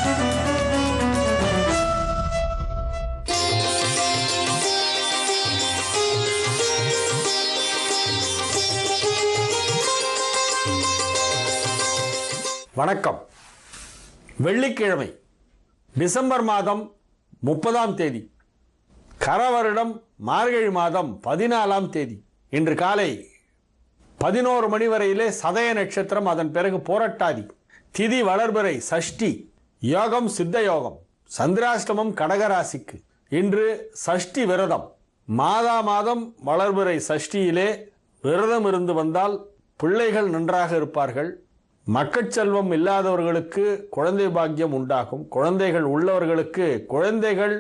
வணக்கம். வெள்ளிக்கிழமை டிசம்பர் மாதம் 30ஆம் தேதி, கரவருடம் மார்கழி மாதம் 14ஆம் தேதி. இன்று காலை 11 மணி வரையிலே சதய நட்சத்திரம், அதன் பிறகு போரட்டாதி, திதி வளர்பிறை, சஷ்டி, யோகம் சித்த யோகம், சந்திராஷ்டமம் கடகராசிக்கு. இன்று சஷ்டி விரதம். மாதம் வளர்பிறை சஷ்டியிலே விரதம் இருந்து வந்தால் பிள்ளைகள் நன்றாக இருப்பார்கள். மக்கட்செல்வம் இல்லாதவர்களுக்கு குழந்தை பாக்கியம் உண்டாகும். குழந்தைகள் உள்ளவர்களுக்கு குழந்தைகள்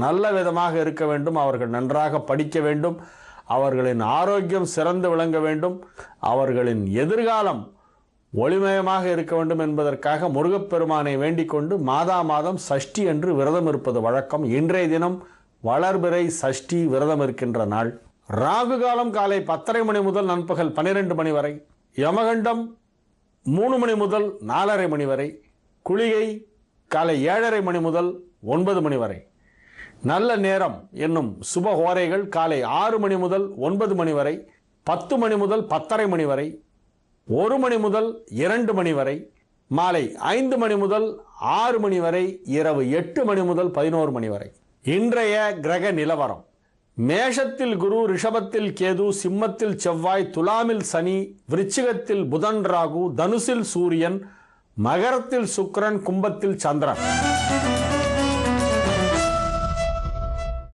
நல்ல விதமாக இருக்க வேண்டும், அவர்கள் நன்றாக படிக்க வேண்டும், அவர்களின் ஆரோக்கியம் சிறந்து விளங்க வேண்டும், அவர்களின் எதிர்காலம் ஒளிமயமாக இருக்க வேண்டும் என்பதற்காக முருகப்பெருமானை வேண்டிக் கொண்டு மாதம் சஷ்டி என்று விரதம் இருப்பது வழக்கம். இன்றைய தினம் வளர்பிறை சஷ்டி விரதம் இருக்கின்ற நாள். ராகு காலம் காலை 10:30 மணி முதல் நண்பகல் 12 மணி வரை, யமகண்டம் 3 மணி முதல் 4:30 மணி வரை, குளிகை காலை 7:30 மணி முதல் 9 மணி வரை. நல்ல நேரம் என்னும் சுபஹோரைகள் காலை 6 மணி முதல் 9 மணி வரை, 10 மணி முதல் 10:30 மணி வரை, 1 மணி முதல் 2 மணி வரை, மாலை 5 மணி முதல் 6 மணி வரை, இரவு 8 மணி முதல் 11 மணி வரை. இன்றைய கிரக நிலவரம்: மேஷத்தில் குரு, ரிஷபத்தில் கேது, சிம்மத்தில் செவ்வாய், துலாமில் சனி, விருச்சிகத்தில் புதன் ராகு, தனுசில் சூரியன், மகரத்தில் சுக்கிரன், கும்பத்தில் சந்திரன்.